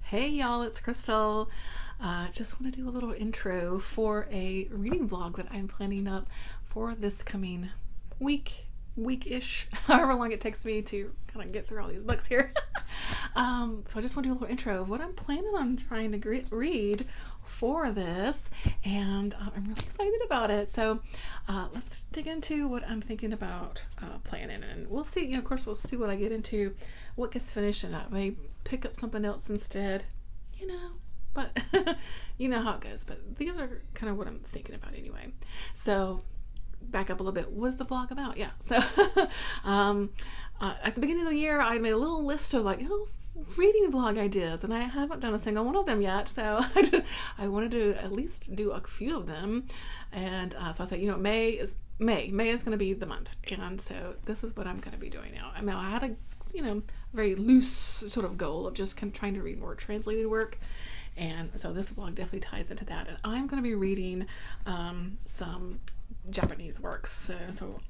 Hey y'all, it's Crystal. Just want to do a little intro for a reading vlog that I'm planning up for this coming week-ish, however long it takes me to kind of get through all these books here. So I just want to do a little intro of what I'm planning on trying to read for this, and I'm really excited about it. So let's dig into what I'm thinking about planning, and we'll see. Of course, we'll see what I get into, what gets finished, and I may pick up something else instead, but you know how it goes. But these are kind of what I'm thinking about anyway. So back up a little bit. What is the vlog about? Yeah. So at the beginning of the year, I made a little list of reading vlog ideas, and I haven't done a single one of them yet. So I wanted to at least do a few of them. And so I said, May is going to be the month. And so this is what I'm going to be doing now. I had a very loose sort of goal of just kind of trying to read more translated work, and so this vlog definitely ties into that. And I'm going to be reading some Japanese works, so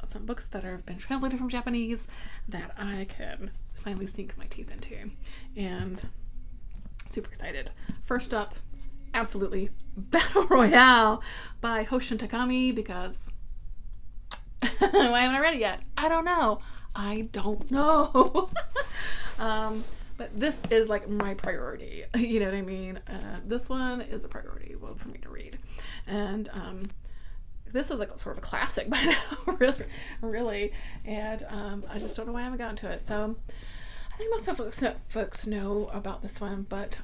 some books that have been translated from Japanese that I can finally sink my teeth into, and super excited. First up, absolutely, Battle Royale by Koushun Takami, because why haven't I read it yet? I don't know. But this is like my priority. You know what I mean? This one is a priority for me to read. And this is like sort of a classic by now, really. And I just don't know why I haven't gotten to it. So I think most folks know about this one, but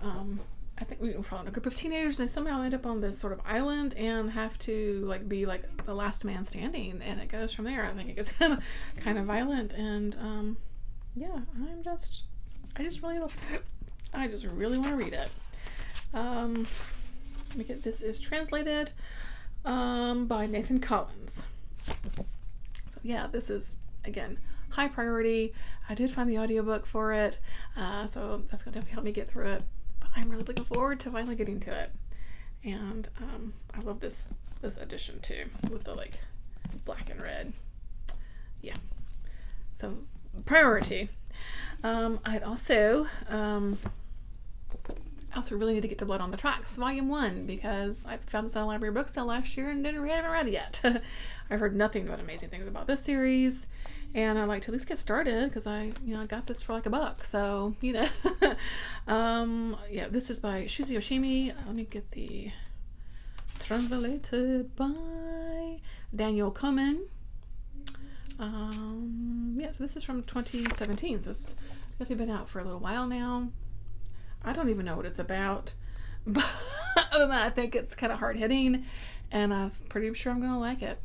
I think we follow a group of teenagers. They somehow end up on this sort of island and have to be the last man standing, and it goes from there. I think it gets kind of violent, and I just really want to read it. Let me get this is translated by Nathan Collins. So yeah, this is again high priority. I did find the audiobook for it, so that's gonna help me get through it. I'm really looking forward to finally getting to it, and I love this edition too, with the black and red. Yeah, so priority. I'd also really need to get to Blood on the Tracks Volume 1, because I found this on a library book sale last year and haven't read it yet. I've heard nothing but amazing things about this series, and I like to at least get started, because I got this for $1. So this is by Shuzo Oshimi. Let me get the translated by Daniel Komen. So this is from 2017, so it's definitely been out for a little while now. I don't even know what it's about, but other than that, I think it's kind of hard hitting, and I'm pretty sure I'm gonna like it.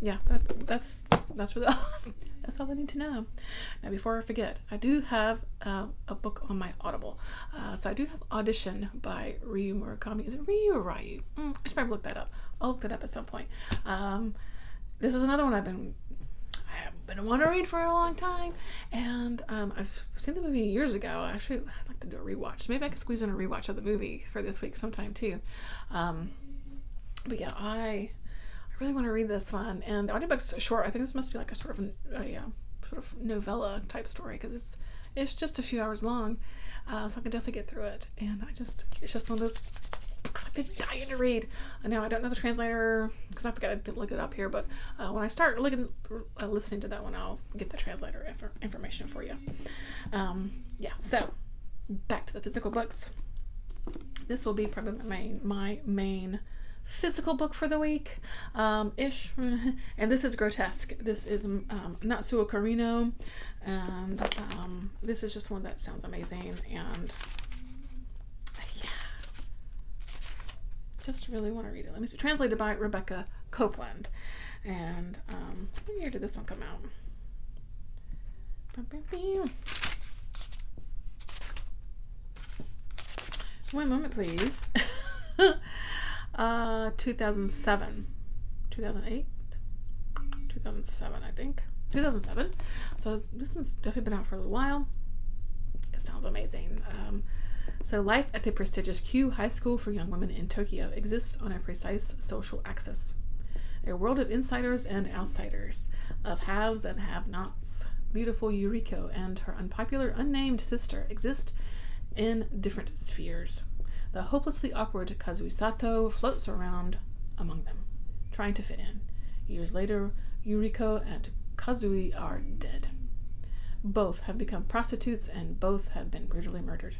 Yeah, that's really that's all I need to know. Now, before I forget, I do have a book on my Audible. So I do have Audition by Ryu Murakami. Is it Ryu or Ryu? I should probably look that up. I'll look that up at some point. This is another one I've been wanting to read for a long time, and I've seen the movie years ago. Actually, I'd like to do a rewatch. Maybe I could squeeze in a rewatch of the movie for this week sometime too. But yeah, I really want to read this one, and the audiobook's short. I think this must be like a sort of novella type story, because it's just a few hours long, so I can definitely get through it. And it's just one of those books I've been dying to read. Now I don't know the translator, because I forgot to look it up here, but when I start listening to that one, I'll get the translator information for you. So back to the physical books. This will be probably my main physical book for the week, ish. And this is Grotesque. This is Natsuo Kirino, and this is just one that sounds amazing, and just really want to read it. Let me see. Translated by Rebecca Copeland. And what year did this one come out? One moment, please. 2007. 2008? 2007, I think. 2007. So this has definitely been out for a little while. It sounds amazing. So life at the prestigious Q High School for Young Women in Tokyo exists on a precise social axis. A world of insiders and outsiders, of haves and have-nots. Beautiful Yuriko and her unpopular unnamed sister exist in different spheres. The hopelessly awkward Kazui Sato floats around among them, trying to fit in. Years later, Yuriko and Kazui are dead. Both have become prostitutes and both have been brutally murdered.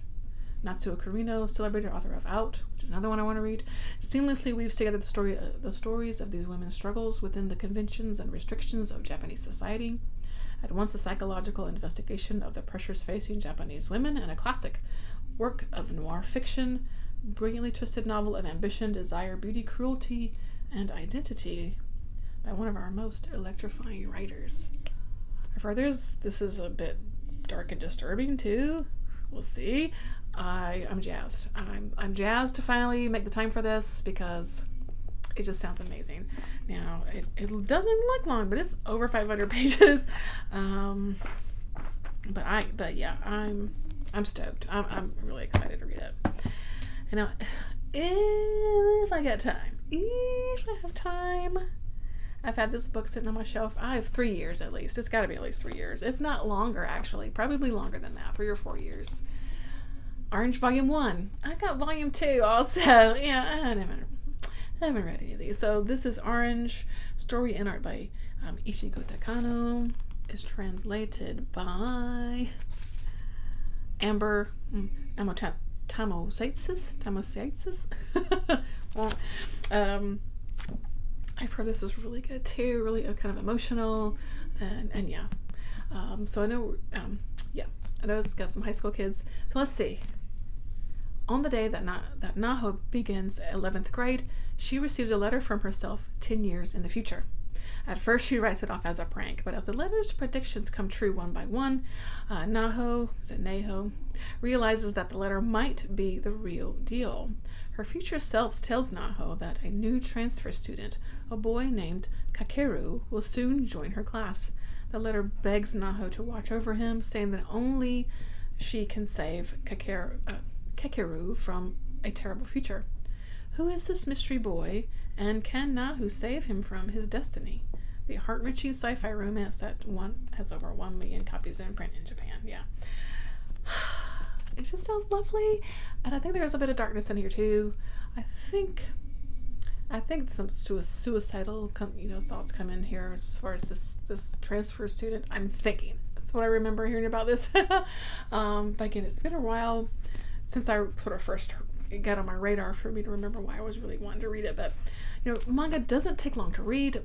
Natsuo Kirino, celebrated author of Out, which is another one I want to read, seamlessly weaves together the stories of these women's struggles within the conventions and restrictions of Japanese society. At once a psychological investigation of the pressures facing Japanese women and a classic work of noir fiction, brilliantly twisted novel of ambition, desire, beauty, cruelty, and identity by one of our most electrifying writers. I've heard this is a bit dark and disturbing too. We'll see. I'm jazzed. I'm jazzed to finally make the time for this because it just sounds amazing. Now it doesn't look long, but it's over 500 pages. But yeah, I'm stoked. I'm really excited to read it. And now, if I get time, if I have time, I've had this book sitting on my shelf. I have 3 years at least. It's got to be at least 3 years, if not longer. Actually, probably longer than that, 3 or 4 years. Orange Volume 1. I got Volume 2 also. Yeah, I haven't read any of these. So this is Orange, story and art by Ichigo Takano. Is translated by Amber Tamosaitis. I've heard this was really good too, really kind of emotional, and yeah. So I know, I know it's got some high school kids. So let's see. On the day that Naho begins 11th grade, she receives a letter from herself 10 years in the future. At first, she writes it off as a prank, but as the letter's predictions come true one by one, Naho realizes that the letter might be the real deal. Her future self tells Naho that a new transfer student, a boy named Kakeru, will soon join her class. The letter begs Naho to watch over him, saying that only she can save Kakeru from a terrible future. Who is this mystery boy, and can Naho save him from his destiny? The heart-wrenching sci-fi romance that has over 1 million copies in print in Japan. Yeah. It just sounds lovely. And I think there's a bit of darkness in here too. I think some suicidal thoughts come in here as far as this transfer student. I'm thinking. That's what I remember hearing about this. But again, it's been a while since I sort of first got on my radar for me to remember why I was really wanting to read it. But manga doesn't take long to read,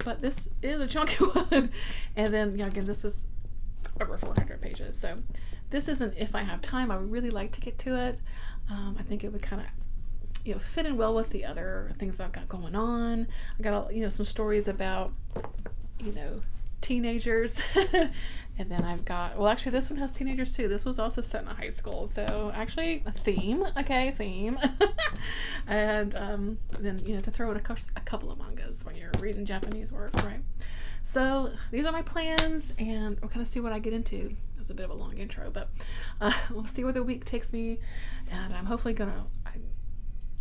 but this is a chunky one. And then again, this is over 400 pages. So this isn't if I have time. I would really like to get to it. I think it would kind of fit in well with the other things I've got going on. I got some stories about teenagers. And then I've got, well, actually this one has teenagers too. This was also set in a high school. So actually a theme. And then, to throw in a couple of mangas when you're reading Japanese work, right? So these are my plans, and we'll kind of see what I get into. It was a bit of a long intro, but we'll see where the week takes me. And I'm hopefully going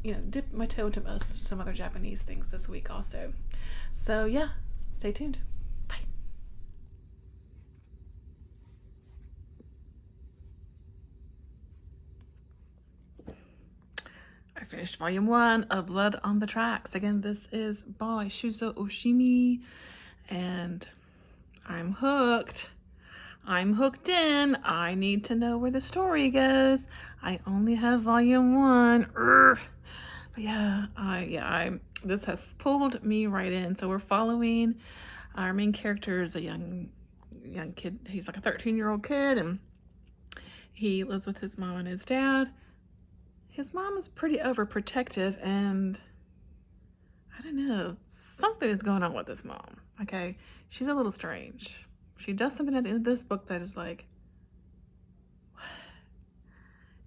to, dip my toe into some other Japanese things this week also. So yeah, stay tuned. I finished volume 1 of Blood on the Tracks. Again, this is by Shuzo Oshimi, and I'm hooked. I'm hooked in. I need to know where the story goes. I only have volume 1. Urgh. But yeah, this has pulled me right in. So we're following our main character is a young kid. He's like a 13-year-old kid, and he lives with his mom and his dad. His mom is pretty overprotective, and I don't know, something is going on with this mom, okay? She's a little strange. She does something at the end of this book that is like, what?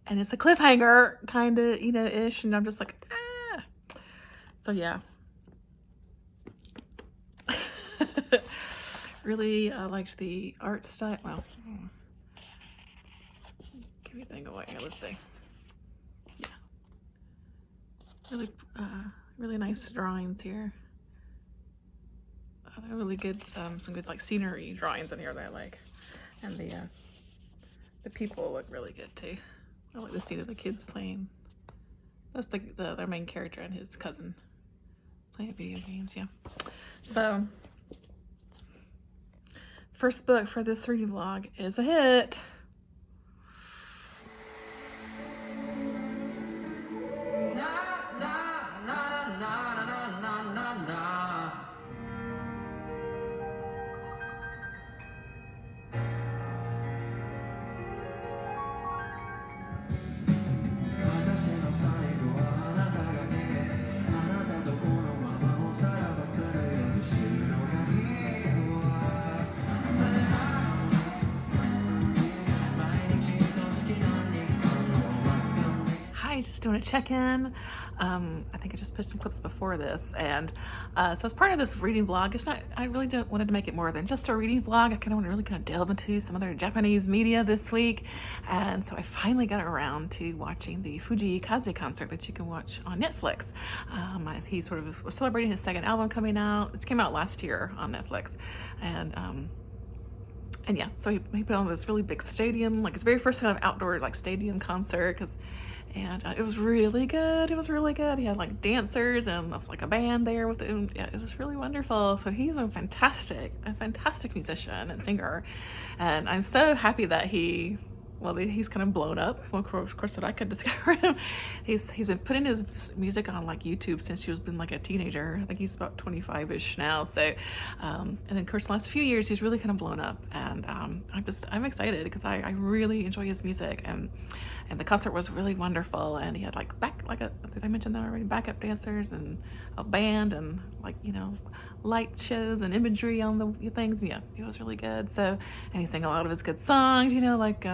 And it's a cliffhanger, kind of, ish, and I'm just like, ah. So yeah. Really liked the art style. Well, give me a thing away here, let's see. Really nice drawings here. They're really good. Some good scenery drawings in here that I like, and the people look really good too. I like the scene of the kids playing. That's their main character and his cousin playing video games, yeah. So, first book for this reading vlog is a hit. Just doing a check-in. I think I just put some clips before this, and so as part of this reading vlog, I really wanted to make it more than just a reading vlog. I kind of want to really kind of delve into some other Japanese media this week, and so I finally got around to watching the Fuji Kaze concert that you can watch on Netflix. He sort of was celebrating his second album coming out. It came out last year on Netflix, and yeah, so he put on this really big stadium, like his very first kind of outdoor like stadium concert, and it was really good. It was really good. He had like dancers and like a band there with him. Yeah, it was really wonderful. So he's a fantastic musician and singer, and I'm so happy that he's kind of blown up. Well, of course, that I could discover him. He's been putting his music on like YouTube since he was been like a teenager. I think he's about 25-ish now. So, and then of course, the last few years he's really kind of blown up, and I'm excited because I really enjoy his music, and the concert was really wonderful. And he had like did I mention that already? Backup dancers and a band and like light shows and imagery on the things. Yeah, it was really good. So, and he sang a lot of his good songs, like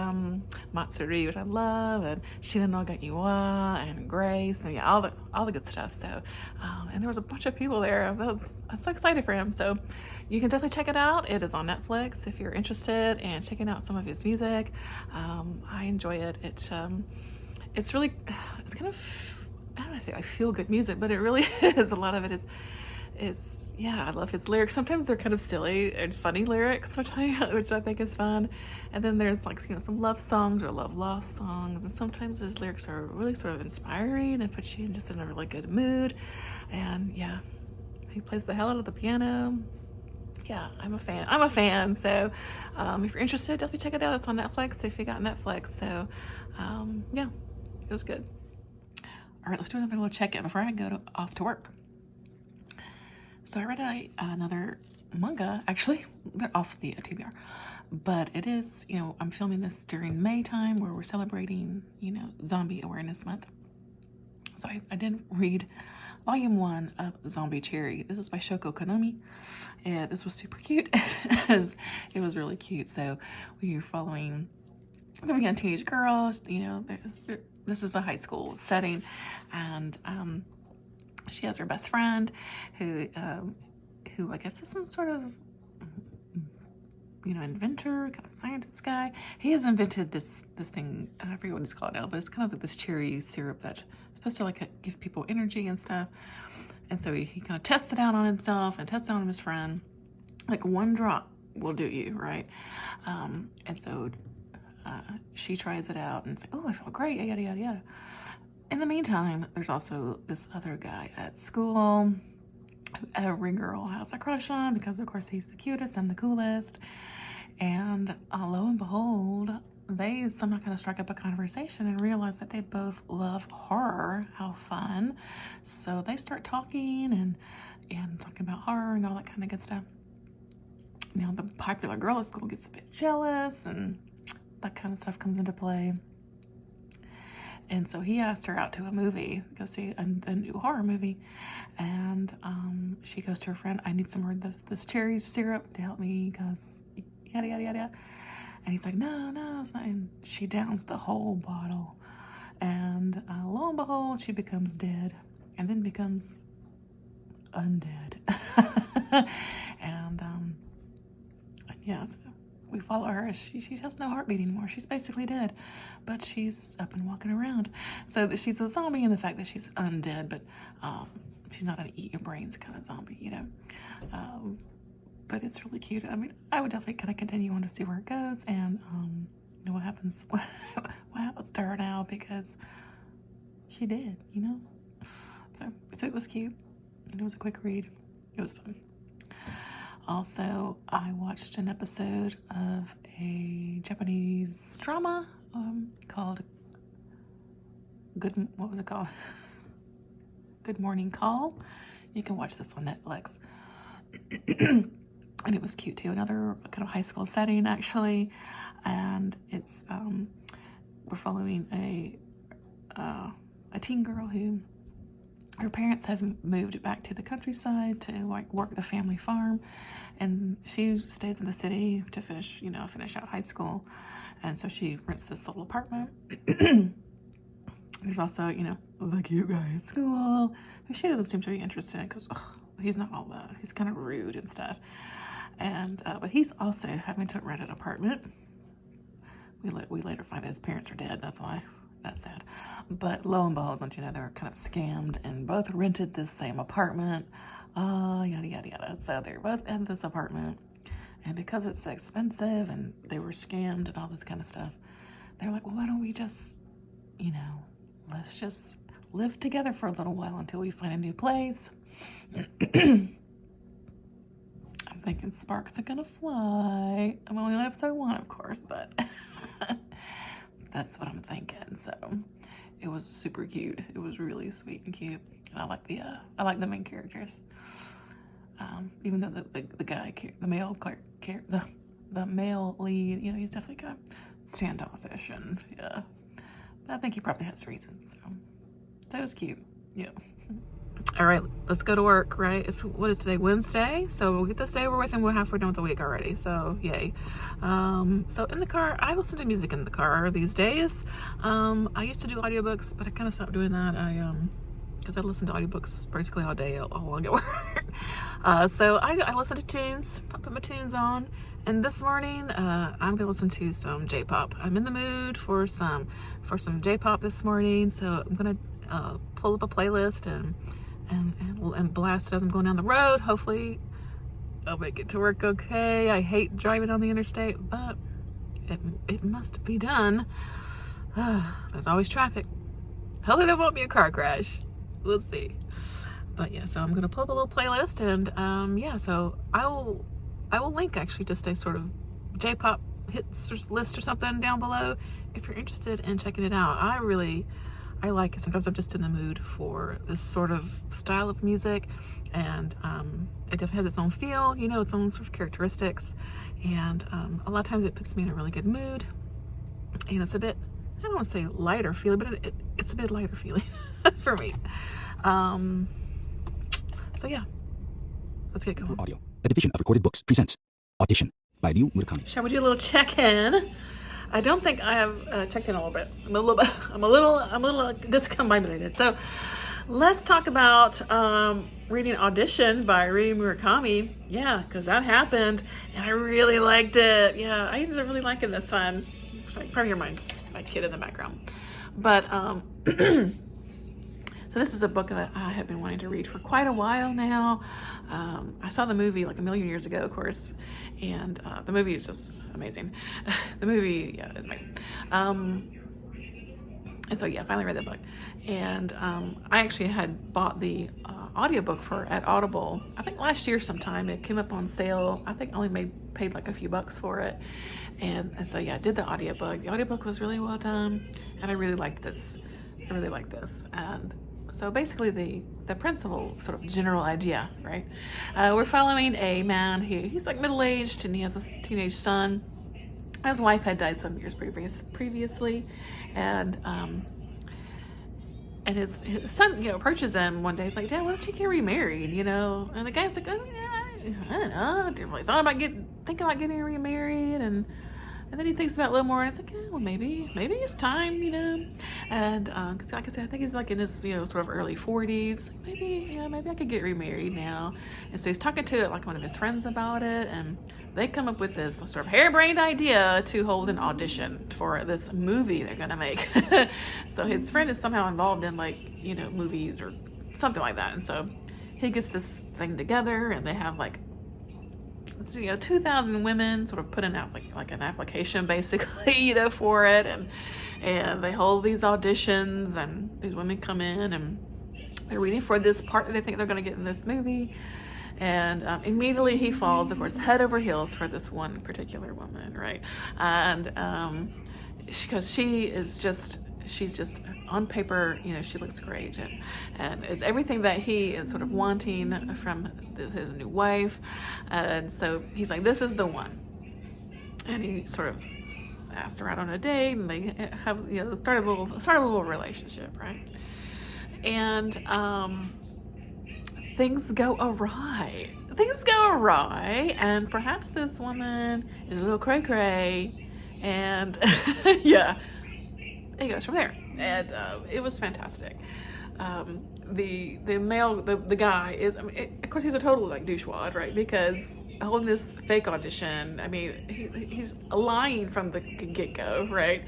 Matsuri, which I love, and Shina no ga Iwa, and Grace, and yeah, all the good stuff. So, and there was a bunch of people there. I'm so excited for him. So, you can definitely check it out. It is on Netflix if you're interested in checking out some of his music. I enjoy it. It's kind of, I don't want to say I feel good music, but it really is. A lot of it is yeah, I love his lyrics. Sometimes they're kind of silly and funny lyrics, which I think is fun. And then there's like some love songs or love lost songs, and sometimes his lyrics are really sort of inspiring and put you just in a really good mood. And yeah, he plays the hell out of the piano. Yeah, I'm a fan. So if you're interested, definitely check it out. It's on Netflix if you got Netflix. So yeah, it was good. All right, let's do another little check-in before I go off to work. So I read another manga, actually, off the TBR, but it is, I'm filming this during May time where we're celebrating, Zombie Awareness Month. So I did read Volume 1 of Zombie Cherry. This is by Shoko Conami, and this was super cute. It was really cute. So we were following a young teenage girls, this is a high school setting, and she has her best friend who I guess is some sort of inventor, kind of scientist guy. He has invented this thing, I forget what it's called now, but it's kind of like this cherry syrup that's supposed to like give people energy and stuff. And so he kind of tests it out on himself and tests it on his friend. Like one drop will do you, right? And so she tries it out and it's like, oh, I feel great, yada yada yada. In the meantime, there's also this other guy at school who every girl has a crush on because, of course, he's the cutest and the coolest. And lo and behold, they somehow kind of strike up a conversation and realize that they both love horror. How fun. So they start talking and talking about horror and all that kind of good stuff. Now, the popular girl at school gets a bit jealous, and that kind of stuff comes into play. And so he asked her out to a movie, go see a new horror movie. And she goes to her friend, I need some more of this cherry syrup to help me because yada, yada, yada. And he's like, no, it's not. And she downs the whole bottle. And lo and behold, she becomes dead and then becomes undead. And yeah, so we follow her. She has no heartbeat anymore. She's basically dead, but she's up and walking around. So she's a zombie in the fact that she's undead, but she's not an eat your brains kind of zombie, but it's really cute. I mean, I would definitely kind of continue on to see where it goes and what happens. What happens happens to her now because she did, you know? So it was cute, and it was a quick read. It was fun. Also, I watched an episode of a Japanese drama called what was it called? Good Morning Call. You can watch this on Netflix. And it was cute too. Another kind of high school setting, actually. And it's we're following a teen girl who her parents have moved back to the countryside to like work the family farm, and she stays in the city to finish out high school. And so she rents this little apartment. There's also, the cute guy at school who she doesn't seem to be interested in because he's not all that. He's kind of rude and stuff. And but he's also having to rent an apartment. We later find that his parents are dead. That's why. That's sad. But lo and behold, don't you know, they were kind of scammed and both rented this same apartment. Yada, yada, yada. So they're both in this apartment. And because it's expensive and they were scammed and all this kind of stuff, they're like, well, why don't we just, let's just live together for a little while until we find a new place. I'm thinking sparks are gonna fly. I'm only on episode 1, of course, but that's what I'm thinking. So it was super cute. It was really sweet and cute. And I like the main characters. Even though the guy, the male the male lead, he's definitely kind of standoffish and yeah. But I think he probably has reasons. So it was cute. Yeah. All right, let's go to work, right? What is today? Wednesday? So we'll get this day over with and we're halfway done with the week already. So yay. So in the car, I listen to music in the car these days. I used to do audiobooks, but I kind of stopped doing that. Because I listen to audiobooks basically all day, all along at work. So I listen to tunes. I put my tunes on. And this morning, I'm gonna listen to some J-pop. I'm in the mood for some J-pop this morning. So I'm gonna pull up a playlist and blast it as I'm going down the road. Hopefully I'll make it to work okay. I hate driving on the interstate, but it must be done. There's always traffic. Hopefully there won't be a car crash. We'll see. But yeah, so I'm gonna pull up a little playlist and yeah, so I will link actually just a sort of J-pop hits list or something down below if you're interested in checking it out. I like it. Sometimes I'm just in the mood for this sort of style of music, and it definitely has its own feel, its own sort of characteristics, and a lot of times it puts me in a really good mood, and it's a bit, I don't want to say lighter feeling, but it's a bit lighter feeling for me. So yeah, let's get going. Audio, a division of Recorded Books, presents Audition by Ryu Murakami. Shall we do a little check-in? I don't think I have checked in a little bit. I'm a little discombobulated. So let's talk about reading Audition by Ryu Murakami. Yeah, because that happened and I really liked it. Yeah, I ended up really liking this one. So you can probably hear my kid in the background. But so this is a book that I have been wanting to read for quite a while now. I saw the movie like a million years ago, of course, and the movie is just amazing. The movie, yeah, is amazing. And so yeah, I finally read that book. And I actually had bought the audiobook at Audible, I think last year sometime. It came up on sale. I think I only paid like a few bucks for it. And so yeah, I did the audiobook. The audiobook was really well done, and I really liked this. And so basically the principal sort of general idea, right? We're following a man he's like middle-aged and he has a teenage son. His wife had died some years previously, and his son, approaches him one day. He's like, "Dad, why don't you get remarried?" And the guy's like, "I don't know. I didn't really think about getting remarried." And then he thinks about it a little more, and it's like, well, maybe it's time, And cause like I said, I think he's like in his, sort of early 40s. Maybe I could get remarried now. And so he's talking to like one of his friends about it, and they come up with this sort of harebrained idea to hold an audition for this movie they're gonna make. So his friend is somehow involved in like, movies or something like that. And so he gets this thing together, and they have like 2,000 women sort of put in like an application basically, for it, and they hold these auditions, and these women come in and they're reading for this part that they think they're going to get in this movie. And immediately he falls, of course, head over heels for this one particular woman, right? And because she's just on paper, she looks great, and it's everything that he is sort of wanting from his new wife. And so he's like, this is the one. And he sort of asked her out on a date, and they have start a little relationship, right? And things go awry, and perhaps this woman is a little cray-cray, and yeah, it goes from there. And it was fantastic. The guy is, of course, he's a total douchewad, right? Because holding this fake audition, he's lying from the get-go, right?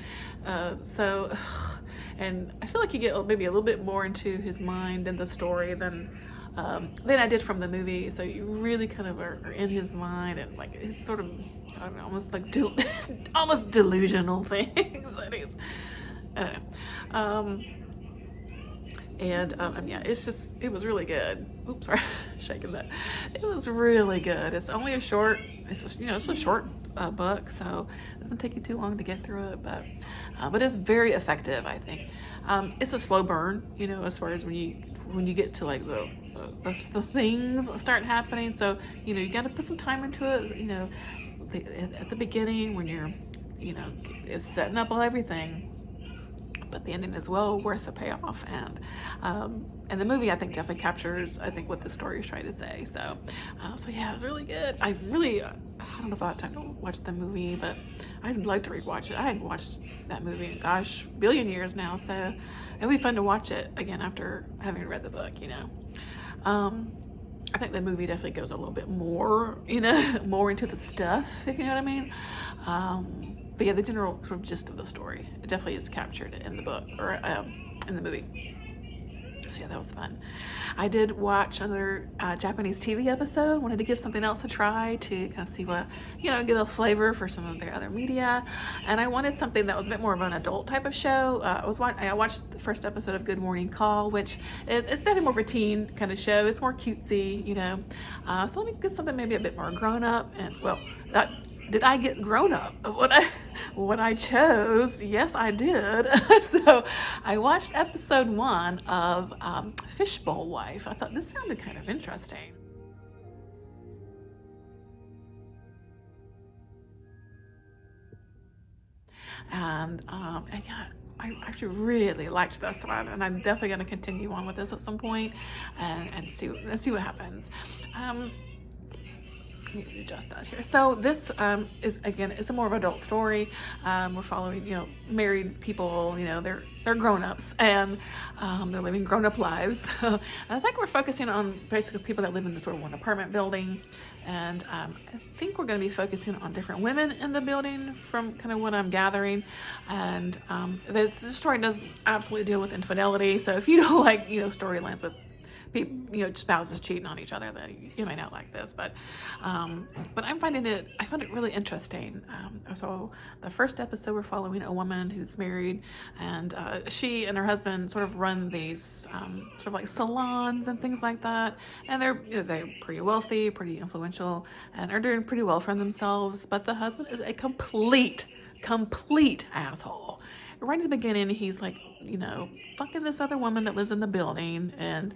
And I feel like you get maybe a little bit more into his mind and the story than I did from the movie. So you really kind of are in his mind, and like his sort of, I don't know, almost like almost delusional things that he's, I don't know. It was really good. Oops, sorry, shaking that. It was really good. It's only a short book, so it doesn't take you too long to get through it, but it's very effective, I think. It's a slow burn, as far as when you get to like the things start happening. So, you got to put some time into it, at the beginning when you're, it's setting up everything. But the ending is well worth the payoff, and the movie, I think, definitely captures, I think, what the story is trying to say. So yeah, it was really good. I don't know if I have time to watch the movie, but I'd like to rewatch it. I hadn't watched that movie in, gosh, billion years now, so it'll be fun to watch it again after having read the book. I think the movie definitely goes a little bit more, more into the stuff, if you know what I mean. But yeah, the general sort of gist of the story, it definitely is captured in the book, or in the movie. So yeah, that was fun. I did watch another Japanese TV episode. Wanted to give something else a try to kind of see what, get a flavor for some of their other media. And I wanted something that was a bit more of an adult type of show. I watched the first episode of Good Morning Call, which it's definitely more of a teen kind of show. It's more cutesy, So let me get something maybe a bit more grown up. And well, did I get grown up when I chose? Yes, I did. So I watched episode 1 of Fishbowl Wife. I thought this sounded kind of interesting. And yeah, I actually really liked this one, and I'm definitely going to continue on with this at some point and see what happens. Need to adjust that here. So this is, again, it's a more of an adult story. We're following, married people, they're grown-ups, and they're living grown-up lives. I think we're focusing on basically people that live in this sort of one apartment building, and I think we're going to be focusing on different women in the building from kind of what I'm gathering. And the story does absolutely deal with infidelity, so if you don't like, storylines with people, spouses cheating on each other, then you may not like this, but I found it really interesting. So the first episode, we're following a woman who's married, and she and her husband sort of run these sort of like salons and things like that, and they're pretty wealthy, pretty influential, and are doing pretty well for themselves. But the husband is a complete asshole. Right in the beginning, he's like, fucking this other woman that lives in the building, and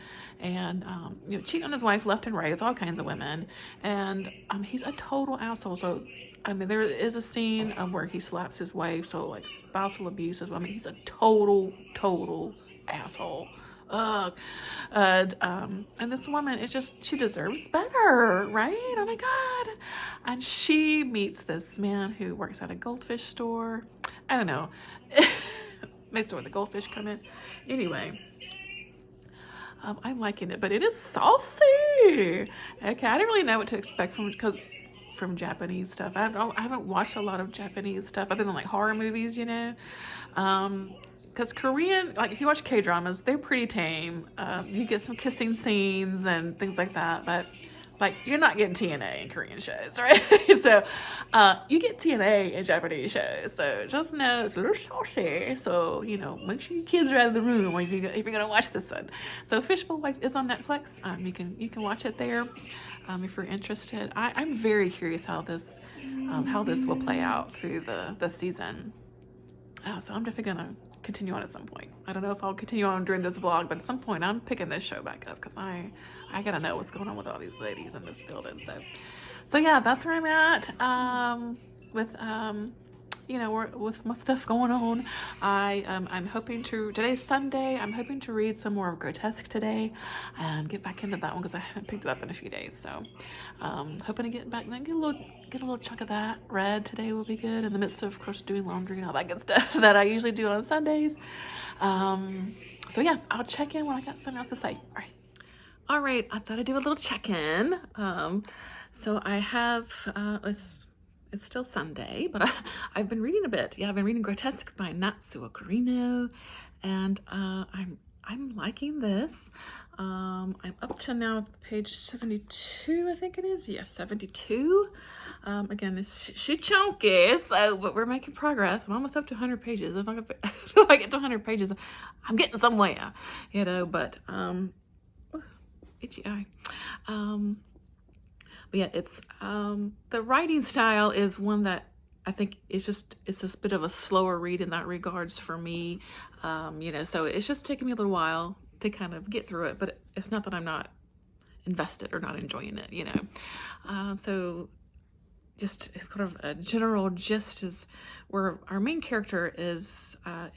cheating on his wife left and right with all kinds of women, and he's a total asshole. So there is a scene where he slaps his wife, so like spousal abuse as well. He's a total asshole. Ugh. And this woman, she deserves better, right? Oh my God. And she meets this man who works at a goldfish store. I don't know. Maybe where the goldfish come in. Anyway, I'm liking it, but it is saucy. Okay, I didn't really know what to expect from Japanese stuff. I haven't watched a lot of Japanese stuff other than like horror movies, because Korean, like if you watch K-dramas, they're pretty tame. You get some kissing scenes and things like that, but like, you're not getting TNA in Korean shows, right? So, you get TNA in Japanese shows. So just know it's a little saucy. So, you know, make sure your kids are out of the room if you're gonna watch this one. So Fishbowl Wife is on Netflix. You can watch it there, if you're interested. I'm very curious how this will play out through the season. So I'm definitely gonna continue on at some point. I don't know if I'll continue on during this vlog, but at some point I'm picking this show back up because I gotta know what's going on with all these ladies in this building. So yeah, that's where I'm at with you know, with my stuff going on. I'm hoping to, today's Sunday, I'm hoping to read some more of Grotesque today and get back into that one because I haven't picked it up in a few days. So hoping to get back and get a little chunk of that read today will be good in the midst of course doing laundry and all that good stuff that I usually do on Sundays. So yeah, I'll check in when I got something else to say. All right, I thought I'd do a little check-in. So I have it's still Sunday, but I've been reading a bit. Yeah, I've been reading Grotesque by Natsuo Kirino, and I'm liking this. I'm up to now page 72, I think it is. Yes, 72. Again, she's chunky, so but we're making progress. I'm almost up to 100 pages. If I get to 100 pages, I'm getting somewhere, you know. But itchy eye. But yeah, it's the writing style is one that I think it's a bit of a slower read in that regards for me, you know, so it's just taking me a little while to kind of get through it, but it's not that I'm not invested or not enjoying it, you know. So just it's kind of a general gist is where our main character is well,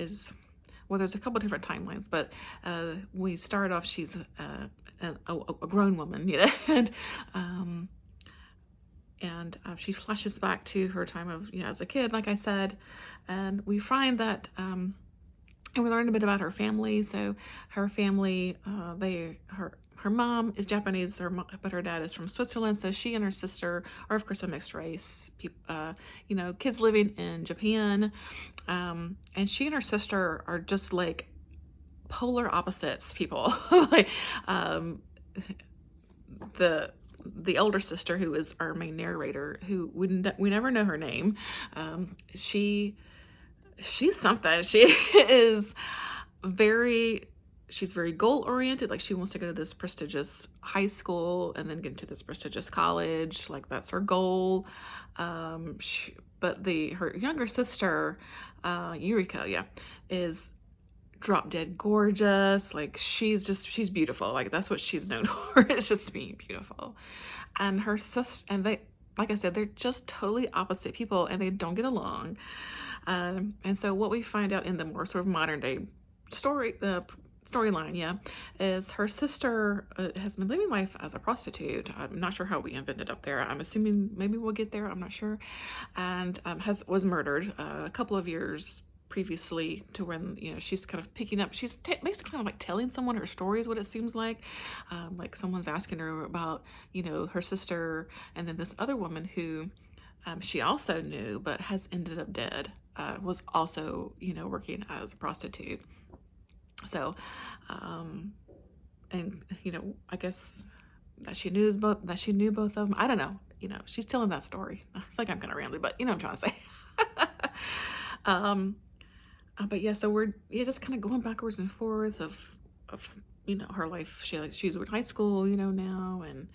there's a couple different timelines, but we start off, she's a grown woman, you know, and she flashes back to her time of, you know, as a kid, like I said, and we find that, and we learn a bit about her family. So her family, her mom is Japanese, but her dad is from Switzerland. So she and her sister are, of course, a mixed race, you know, kids living in Japan, and she and her sister are just like polar opposites people. Like the older sister, who is our main narrator, who we never know her name, she's something. She's very goal oriented. Like she wants to go to this prestigious high school and then get into this prestigious college. Like that's her goal. But her younger sister, Yuriko, is drop dead gorgeous. Like she's beautiful. Like that's what she's known for. It's just being beautiful. And her sister, and they, like I said, they're just totally opposite people and they don't get along. And so what we find out in the more sort of modern day storyline, yeah, is her sister has been living life as a prostitute. I'm not sure how we ended up there. I'm assuming maybe we'll get there. I'm not sure. And was murdered a couple of years previously to when, you know, she's kind of picking up, she's basically kind of like telling someone her story is what it seems like someone's asking her about, you know, her sister, and then this other woman who she also knew but has ended up dead, was also, you know, working as a prostitute. So and you know, I guess that she knew both of them. I don't know, you know, she's telling that story. I feel like I'm kind of rambling, but you know what I'm trying to say. But yeah, so we're just kind of going backwards and forth of you know, her life. She's in high school, you know, now, and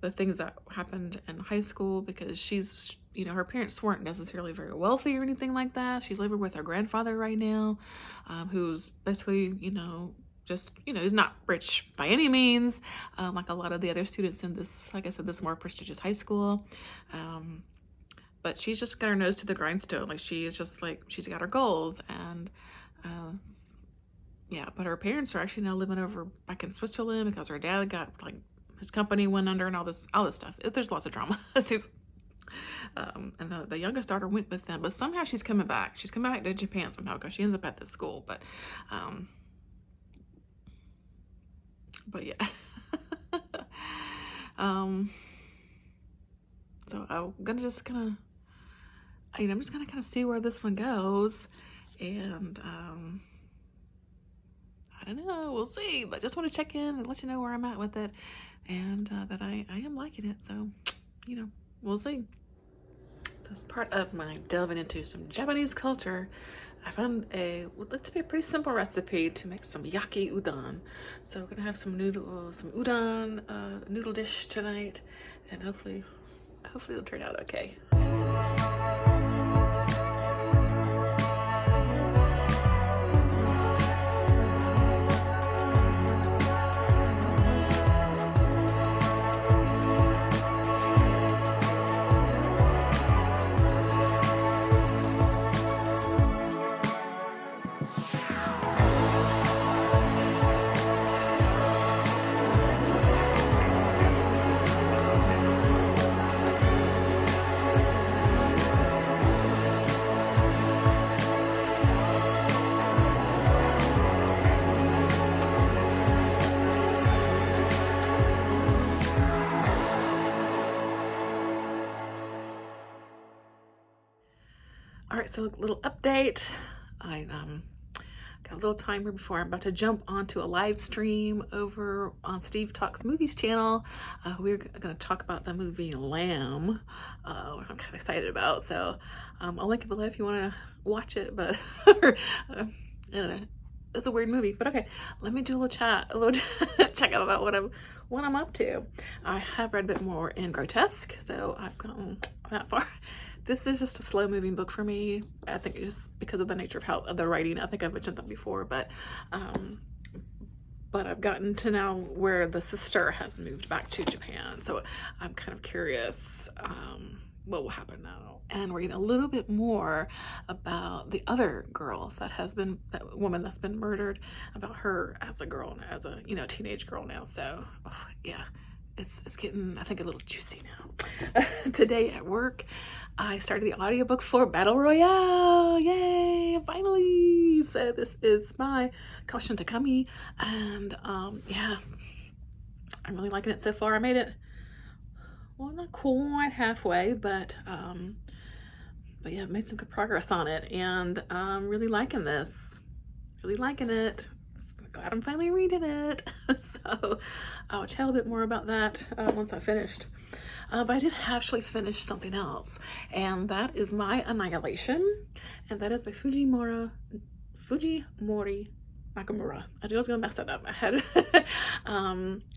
the things that happened in high school, because she's, you know, her parents weren't necessarily very wealthy or anything like that. She's living with her grandfather right now, who's basically, you know, just, you know, he's not rich by any means, like a lot of the other students in this, like I said, this more prestigious high school. But she's just got her nose to the grindstone. Like she is just like, she's got her goals, and yeah, but her parents are actually now living over back in Switzerland because her dad got, like, his company went under and all this stuff. There's lots of drama. And the youngest daughter went with them, but somehow she's coming back. She's coming back to Japan somehow because she ends up at this school. But yeah. So I'm gonna just kind of, you know, I'm just gonna kind of see where this one goes, and don't know, we'll see, but just want to check in and let you know where I'm at with it, and that I am liking it, so, you know, we'll see. As part of my delving into some Japanese culture, I found what looked to be a pretty simple recipe to make some Yaki Udon. So we're gonna have some udon noodle dish tonight, and hopefully it'll turn out okay. All right, so a little update. I got a little timer before I'm about to jump onto a live stream over on Steve Talks Movies channel. We're going to talk about the movie Lamb, which I'm kind of excited about. So I'll link it below if you want to watch it. But I don't know, it's a weird movie. But okay, let me do a little chat, check out about what I'm up to. I have read a bit more in Grotesque, so I've gone that far. This is just a slow moving book for me. I think it's just because of the nature of the writing. I think I've mentioned that before, but I've gotten to now where the sister has moved back to Japan. So I'm kind of curious what will happen now. And we're getting a little bit more about the other girl that woman that's been murdered, about her as a girl, as a, teenage girl now. So yeah. It's getting, I think, a little juicy now. Today at work, I started the audiobook for Battle Royale. Yay, finally! So this is by Koushun Takami, and yeah, I'm really liking it so far. I made it, well, not quite halfway, but yeah, I've made some good progress on it, and I'm really liking this. Really liking it. Glad I'm finally reading it. So I'll chat a little bit more about that once I finished. But I did actually finish something else, and that is my Annihilation, and that is by Fujimori Nakamura. I knew I was gonna mess that up. I had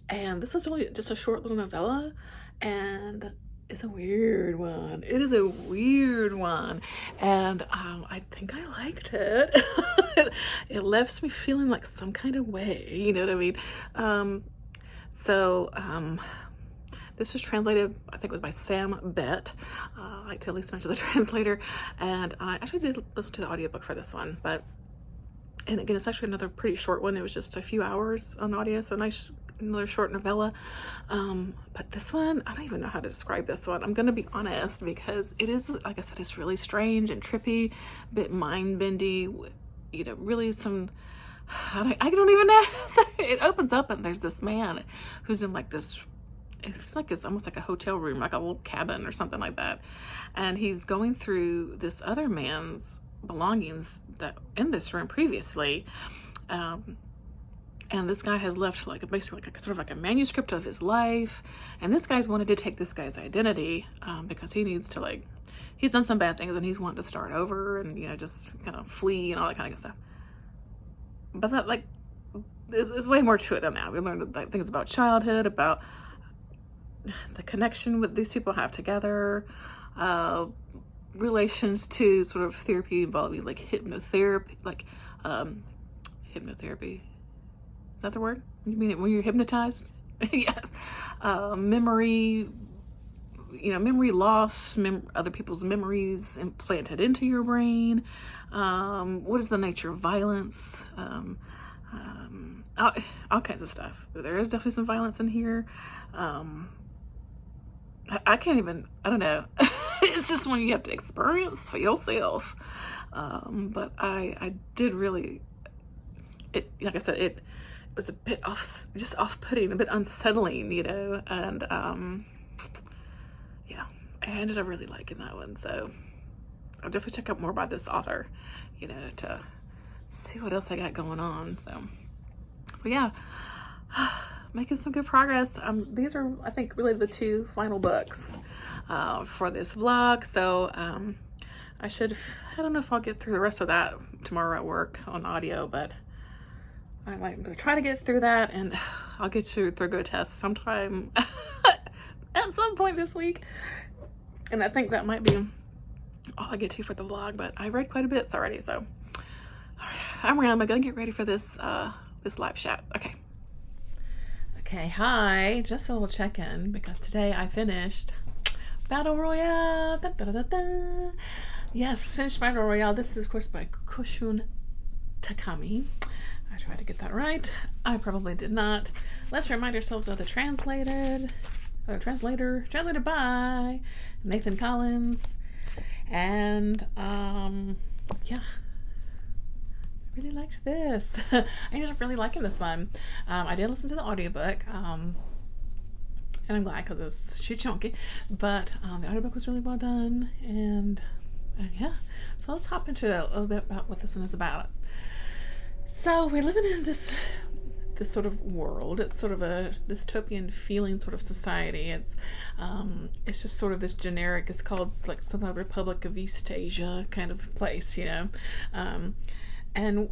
and this is really just a short little novella, and it's a weird one. It is a weird one, and I think I liked it. It left me feeling like some kind of way, you know what I mean? This was translated, I think it was by Sam Bett. I like to at least mention the translator, and I actually did listen to the audiobook for this one, and again, it's actually another pretty short one. It was just a few hours on audio, so nice, another short novella. But this one, I don't even know how to describe this one. I'm gonna be honest, because it is, like I said, it's really strange and trippy, a bit mind-bendy, really some, I don't even know. It opens up and there's this man who's in like this, it's almost like a hotel room, like a little cabin or something like that. And he's going through this other man's belongings that in this room previously. And this guy has left basically sort of like a manuscript of his life. And this guy's wanted to take this guy's identity because he needs to he's done some bad things and he's wanting to start over and, just kind of flee and all that kind of stuff. But that there's way more to it than that. We learned things about childhood, about the connection with these people have together, relations to sort of therapy involving hypnotherapy, hypnotherapy. Is that the word? You mean it when you're hypnotized? Yes. Memory, memory loss, other people's memories implanted into your brain. What is the nature of violence? All kinds of stuff. There is definitely some violence in here. I can't even, I don't know. It's just one you have to experience for yourself. But I did really, like I said, it was a bit off-putting, a bit unsettling, and yeah, I ended up really liking that one. So I'll definitely check out more about this author, to see what else I got going on. So So yeah, making some good progress. These are, I think, really the 2 final books for this vlog. So I don't know if I'll get through the rest of that tomorrow at work on audio, but I'm going to try to get through that, and I'll get through Grotesque sometime at some point this week. And I think that might be all I get to for the vlog, but I read quite a bit already, so. All right, I'm gonna get ready for this this live chat. Okay, hi, just a little check-in, because today I finished Battle Royale. Da, da, da, da, da. Yes, finished Battle Royale. This is, of course, by Koushun Takami. I tried to get that right. I probably did not. Let's remind ourselves of the translator by Nathan Collins. And yeah, I really liked this. I ended up really liking this one. I did listen to the audiobook, and I'm glad, because it's chunky, but the audiobook was really well done, and yeah, so let's hop into a little bit about what this one is about. So we're living in this sort of world. It's sort of a dystopian feeling sort of society. It's just sort of this generic, it's called like some Republic of East Asia kind of place, you know, and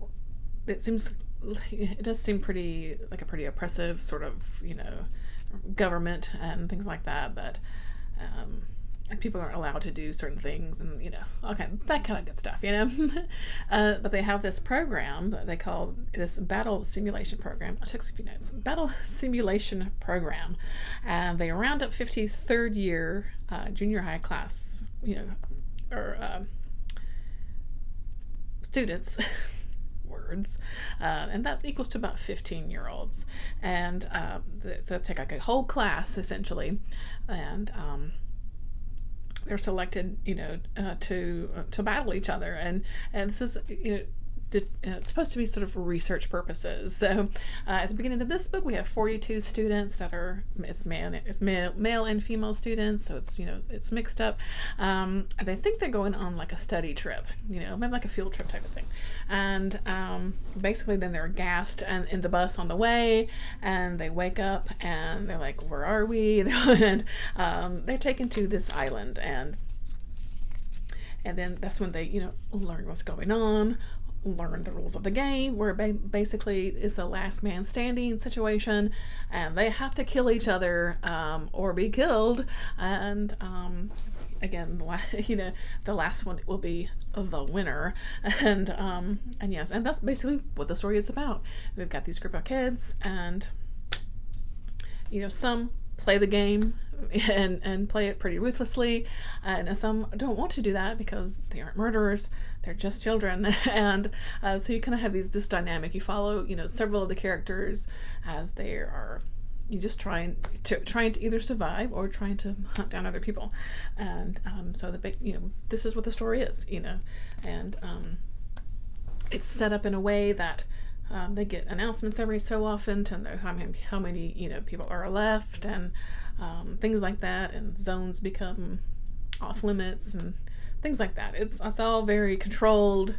it does seem pretty oppressive sort of, you know, government and things like that, but and people aren't allowed to do certain things, and you know, that kind of good stuff, you know. But they have this program that they call this battle simulation program. I took a few notes. Battle simulation program, and they round up 53rd year junior high class, you know, or students. Words, and that equals to about 15-year-olds, and so it's like a whole class essentially, and they're selected, you know, to battle each other, and this is, you know, it's supposed to be sort of for research purposes. So at the beginning of this book, we have 42 students that are male and female students, so it's, you know, it's mixed up. And I think they're going on like a study trip, you know, maybe like a field trip type of thing. And basically then they're gassed and in the bus on the way, and they wake up and they're like, where are we? And they're taken to this island, and then that's when they, you know, learn what's going on, learn the rules of the game, where basically it's a last man standing situation, and they have to kill each other or be killed, and again, you know, the last one will be the winner, and yes, and that's basically what the story is about. We've got these group of kids, and you know, some play the game and play it pretty ruthlessly, and some don't want to do that because they aren't murderers, they're just children. And so you kind of have this dynamic. You follow, you know, several of the characters as they are, you just trying to either survive or trying to hunt down other people. And so the big, you know, this is what the story is, you know, and it's set up in a way that they get announcements every so often to know how many, you know, people are left, and things like that, and zones become off limits and things like that. It's all very controlled,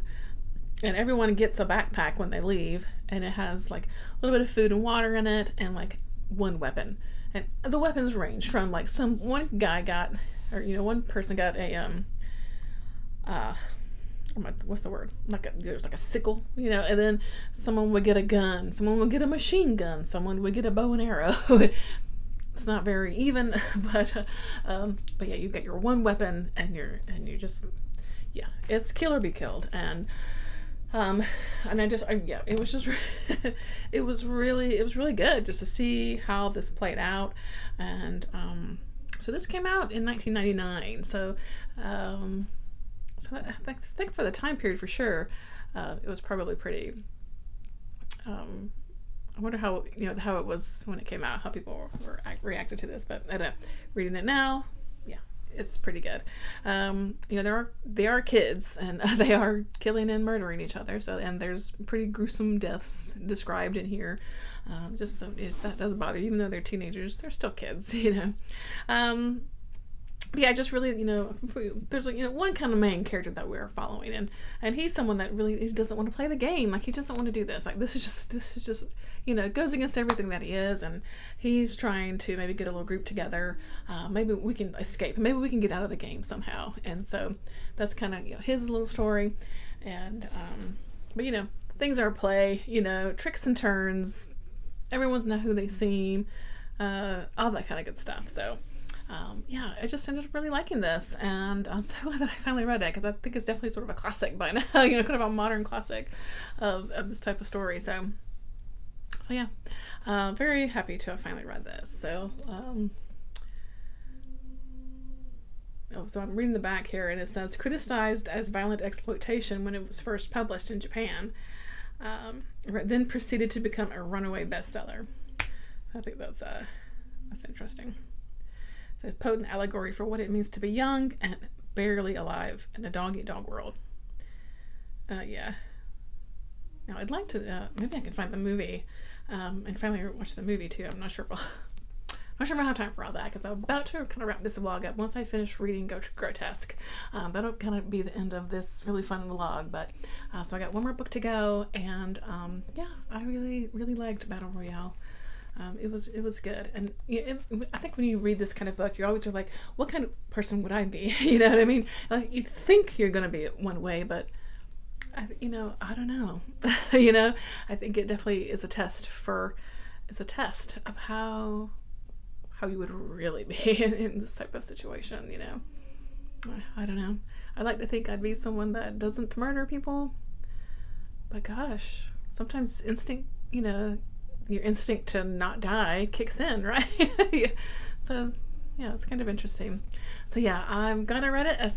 and everyone gets a backpack when they leave, and it has like a little bit of food and water in it, and like one weapon. And the weapons range from like one person got a what's the word? There's like a sickle, you know, and then someone would get a gun, someone would get a machine gun, someone would get a bow and arrow. It's not very even, but yeah, you get your one weapon, and you just, yeah, it's kill or be killed. And yeah, it was just it was really good just to see how this played out. And so this came out in 1999, so I think for the time period, for sure, it was probably pretty. I wonder how it was when it came out, how people reacted to this. But I don't know. Reading it now, yeah, it's pretty good. You know, they are kids, and they are killing and murdering each other. So, and there's pretty gruesome deaths described in here. Just so if that doesn't bother you, even though they're teenagers, they're still kids, you know. but yeah, I just really, there's like, one kind of main character that we're following, and he's someone that really he doesn't want to play the game. Like, he doesn't want to do this. Like, this is just, goes against everything that he is, and he's trying to maybe get a little group together. Maybe we can escape. Maybe we can get out of the game somehow. And so that's kind of, his little story. And, but, things are at play, tricks and turns. Everyone's know who they seem, all that kind of good stuff. So, yeah, I just ended up really liking this, and I'm so glad that I finally read it, because I think it's definitely sort of a classic by now, kind of a modern classic of this type of story. So yeah, very happy to have finally read this. So, so I'm reading the back here, and it says, criticized as violent exploitation when it was first published in Japan, then proceeded to become a runaway bestseller. I think that's interesting. It's a potent allegory for what it means to be young and barely alive in a dog-eat-dog world. Yeah. Now, I'd like to, maybe I can find the movie, and finally watch the movie too. I'm not sure if I'll have time for all that, because I'm about to kind of wrap this vlog up. Once I finish reading Grotesque, that'll kind of be the end of this really fun vlog. But so I got one more book to go, and yeah, I really, really liked Battle Royale. It was good, and I think when you read this kind of book, you always are like, what kind of person would I be? You know what I mean? Like, you think you're gonna be one way, but I don't know. I think it definitely is a test of how you would really be in this type of situation. I don't know. I like to think I'd be someone that doesn't murder people, but gosh, sometimes instinct, your instinct to not die kicks in, right? So yeah, it's kind of interesting. So yeah, I'm gonna read it.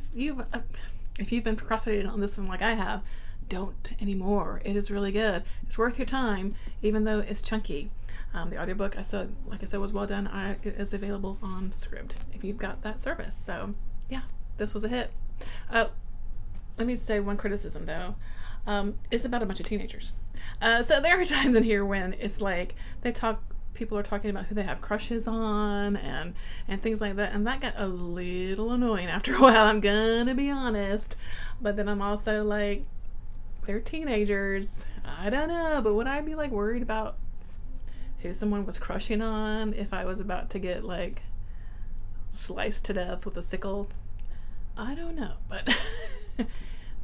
If you've been procrastinating on this one like I have, don't anymore. It is really good. It's worth your time, even though it's chunky. The audiobook, like I said, was well done. It is available on Scribd if you've got that service. So yeah, this was a hit. Let me say one criticism though. It's about a bunch of teenagers. So there are times in here when it's like people are talking about who they have crushes on and things like that, and that got a little annoying after a while, I'm gonna be honest. But then I'm also like, they're teenagers. I don't know, but would I be like worried about who someone was crushing on if I was about to get like sliced to death with a sickle? I don't know, but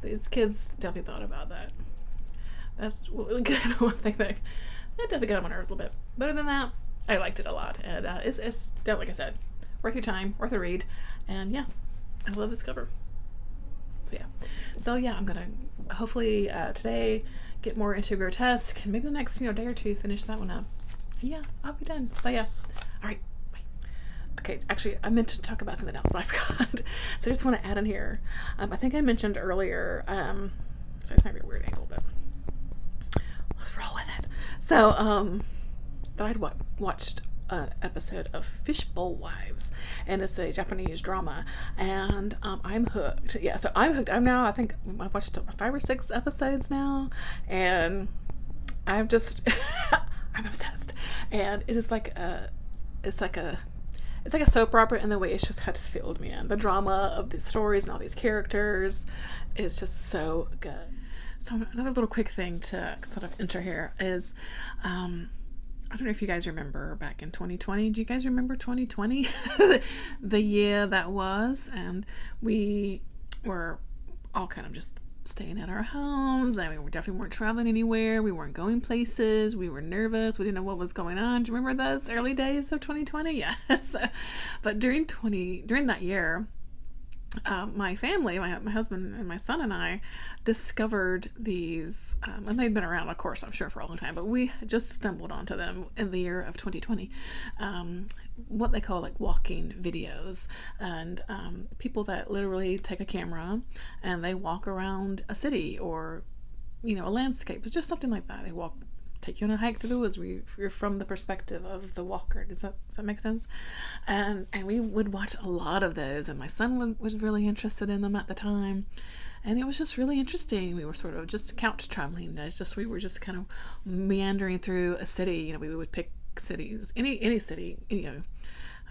these kids definitely thought about that. That's kind of one thing that definitely got on my nerves a little bit. But other than that, I liked it a lot, and it's definitely, like I said, worth your time, worth a read, and yeah, I love this cover. So yeah, I'm gonna hopefully today get more into Grotesque, and maybe the next day or two finish that one up. And yeah, I'll be done. So yeah, all right. Okay, actually, I meant to talk about something else, but I forgot. So I just want to add in here. I think I mentioned earlier. So this might be a weird angle, but let's roll with it. So, that I'd watched an episode of Fishbowl Wives, and it's a Japanese drama, and I'm hooked. Yeah, so I'm hooked. I think I've watched 5 or 6 episodes now, and I'm just I'm obsessed. And it is like it's like a soap opera in the way it's just has filled me in. The drama of these stories and all these characters is just so good. So another little quick thing to sort of enter here is, I don't know if you guys remember back in 2020. Do you guys remember 2020? The year that was, and we were all kind of just staying at our homes. I mean, we definitely weren't traveling anywhere. We weren't going places. We were nervous. We didn't know what was going on. Do you remember those early days of 2020? Yes. But during that year, my family, my husband and my son and I discovered these, and they'd been around, of course, I'm sure, for a long time, but we just stumbled onto them in the year of 2020. What they call like walking videos, and people that literally take a camera and they walk around a city or, a landscape. It's just something like that. They take you on a hike through the woods. You're from the perspective of the walker. Does that make sense? And we would watch a lot of those, and my son was really interested in them at the time, and it was just really interesting. We were sort of just couch traveling. We were just kind of meandering through a city. We would pick cities, any city,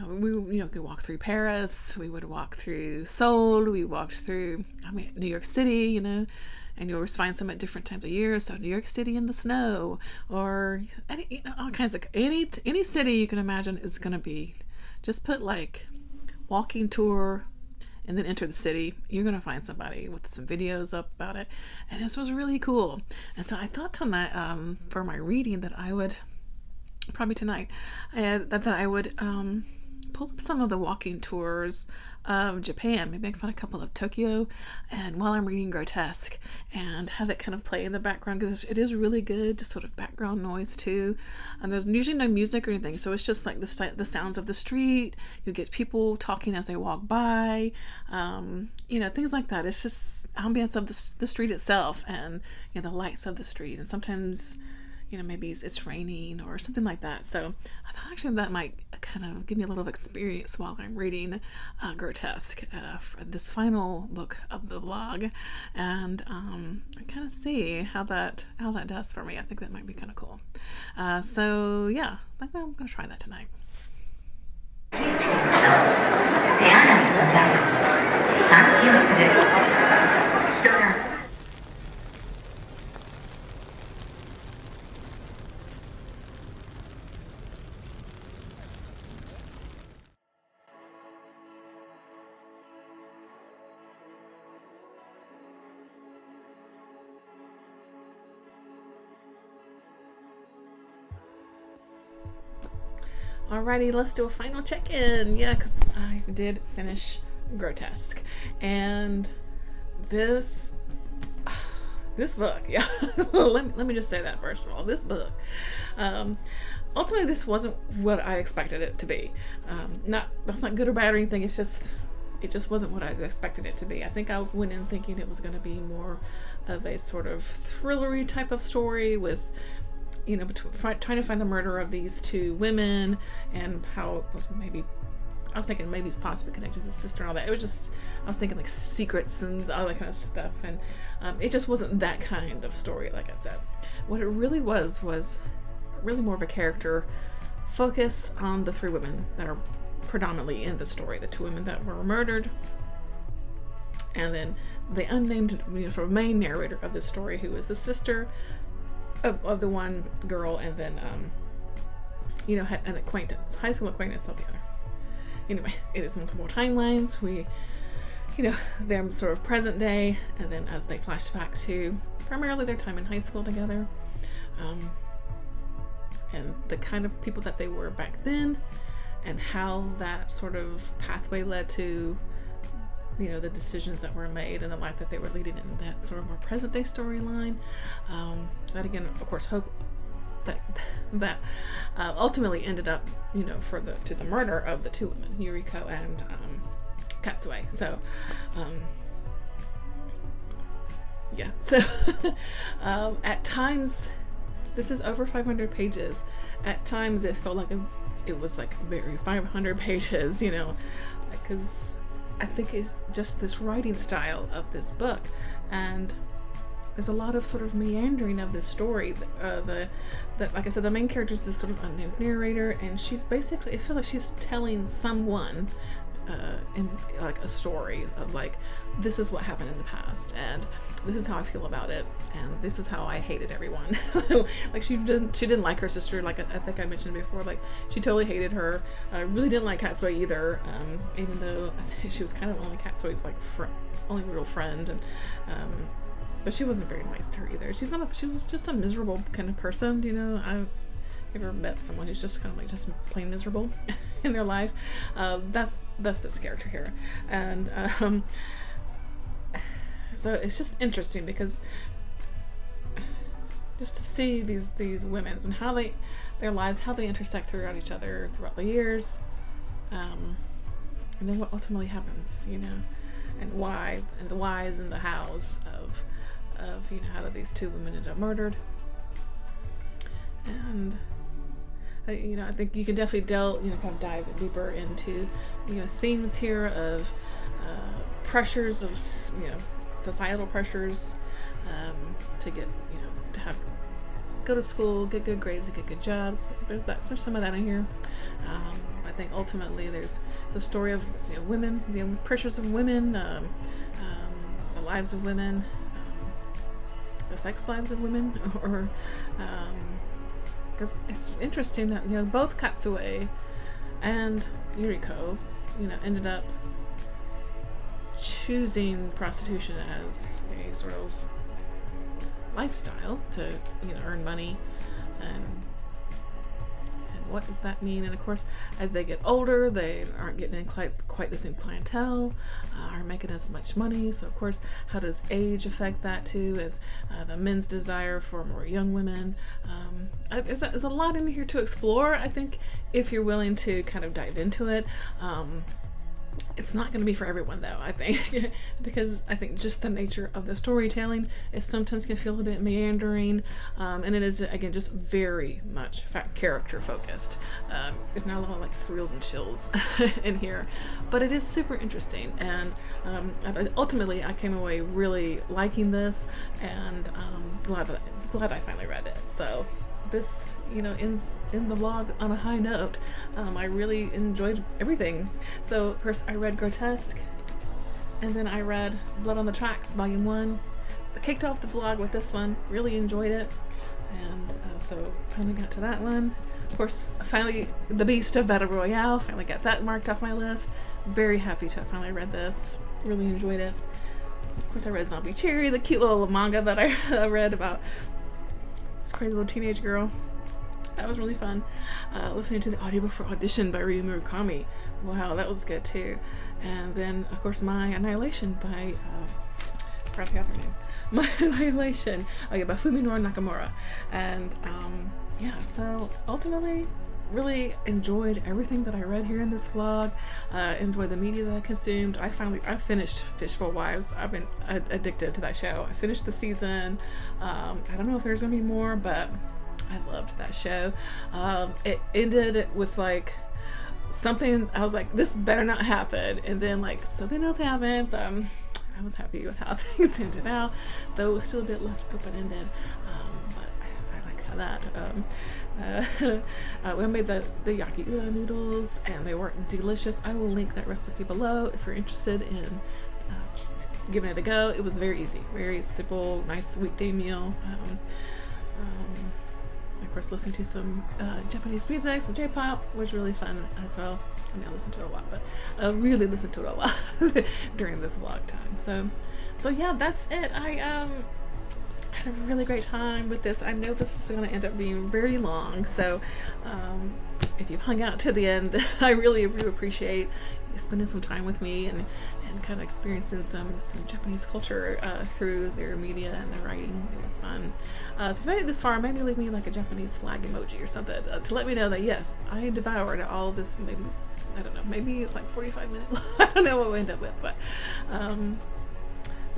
we could walk through Paris, we would walk through Seoul, we walked through New York City, and you'll find some at different times of year. So New York City in the snow, or all kinds of any city you can imagine is going to be. Just put like walking tour and then enter the city. You're going to find somebody with some videos up about it. And this was really cool. And so I thought tonight, for my reading, that I would, probably tonight, that I would pull up some of the walking tours of Japan, maybe I can find a couple of Tokyo, and while I'm reading Grotesque, and have it kind of play in the background, because it is really good, just sort of background noise too. And there's usually no music or anything, so it's just like the sounds of the street. You get people talking as they walk by, things like that. It's just ambience of the street itself, and the lights of the street, and sometimes maybe it's raining or something like that. So I thought actually that might kind of give me a little experience while I'm reading Grotesque for this final book of the blog, and kind of see how that does for me. I think that might be kind of cool. So yeah, I think I'm going to try that tonight. Alrighty, let's do a final check-in. Yeah, because I did finish Grotesque, and this book, yeah. let me just say that first of all. This book, ultimately, this wasn't what I expected it to be. That's not good or bad or anything. It just wasn't what I expected it to be. I think I went in thinking it was going to be more of a sort of thrillery type of story with, trying to find the murder of these two women, and how it was I was thinking maybe it's possibly connected to the sister and all that. It was just, I was thinking like secrets and all that kind of stuff, and it just wasn't that kind of story, like I said. What it really was really more of a character focus on the three women that are predominantly in the story, the two women that were murdered, and then the unnamed sort of main narrator of this story, who is the sister of the one girl, and then had an acquaintance, high school acquaintance of the other. Anyway, it is multiple timelines. They're sort of present day, and then as they flash back to primarily their time in high school together, and the kind of people that they were back then, and how that sort of pathway led to the decisions that were made and the life that they were leading in that sort of more present day storyline. That again, of course, hope that ultimately ended up, to the murder of the two women, Yuriko and Katsue. So, yeah. So, at times, this is over 500 pages. At times, it felt like it was like very 500 pages, because I think it's just this writing style of this book, and there's a lot of sort of meandering of this story. Like I said, the main character is this sort of unnamed narrator, and she's basically, it feels like she's telling someone in like a story of like, this is what happened in the past, and this is how I feel about it, and this is how I hated everyone. Like she didn't like her sister, like I think I mentioned before. Like she totally hated her. Really didn't like Katsue either, even though I think she was kind of only Katsue's like only real friend, and but she wasn't very nice to her either. She was just a miserable kind of person. I've ever met someone who's just kind of like just plain miserable in their life. That's this character here, and so it's just interesting because just to see these women's and how their lives, how they intersect throughout each other throughout the years, and then what ultimately happens, and why, and the whys and the hows of how did these two women end up murdered. And I think you can definitely kind of dive deeper into themes here of pressures of societal pressures to get to have go to school, get good grades, and get good jobs. There's some of that in here. I think ultimately there's the story of women, pressures of women, the lives of women, the sex lives of women, or because it's interesting that both Katsue and Yuriko ended up choosing prostitution as a sort of lifestyle to earn money, and what does that mean? And of course, as they get older, they aren't getting in quite the same clientele, aren't making as much money. So of course, how does age affect that too, as the men's desire for more young women? There's a lot in here to explore, I think, if you're willing to kind of dive into it. It's not going to be for everyone though, I think, because I think just the nature of the storytelling is sometimes can feel a bit meandering, and it is, again, just very much character focused. It's not a lot of like thrills and chills in here, but it is super interesting, and ultimately I came away really liking this, and glad I finally read it. So this ends in the vlog on a high note. I really enjoyed everything. So first I read Grotesque, and then I read Blood on the Tracks Volume 1. I kicked off the vlog with this one, really enjoyed it, and so finally got to that one. Of course, finally The Beast of Battle Royale, finally got that marked off my list. Very happy to have finally read this, really enjoyed it. Of course I read Zombie Cherry, the cute little manga that I read about this crazy little teenage girl. That was really fun. Listening to the audiobook for Audition by Ryu Murakami. Wow, that was good too. And then, of course, my Annihilation by I forgot her name. My Annihilation. Oh yeah, by Fuminori Nakamura. And yeah, so ultimately, really enjoyed everything that I read here in this vlog. Enjoyed the media that I consumed. I finished Fishbowl Wives. I've been addicted to that show. I finished the season. I don't know if there's gonna be more, but I loved that show. It ended with like something, I was like, this better not happen, and then like something else happened, so I was happy with how things ended out, though it was still a bit left open-ended, but I like how that. We made the Yaki Udon noodles, and they were delicious. I will link that recipe below if you're interested in giving it a go. It was very easy, very simple, nice weekday meal. Of course, listening to some Japanese music, some J-pop was really fun as well. I mean, I listened to it a lot, but I really listened to it a lot during this vlog time. So yeah, that's it. I had a really great time with this. I know this is going to end up being very long, so if you've hung out to the end, I really do appreciate you spending some time with me and kind of experiencing some Japanese culture through their media and their writing. It was fun. So if you made it this far, maybe leave me like a Japanese flag emoji or something to let me know that yes, I devoured all this. Maybe, I don't know, maybe it's like 45 minutes. I don't know what we'll end up with, but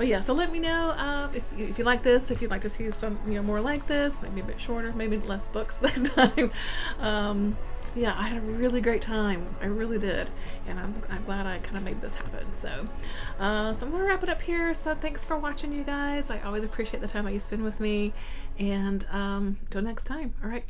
yeah, so let me know if you like this, if you'd like to see some more like this, maybe a bit shorter, maybe less books next time. Yeah, I had a really great time. I really did, and I'm glad I kind of made this happen. So I'm gonna wrap it up here. So thanks for watching, you guys. I always appreciate the time that you spend with me, and till next time. All right.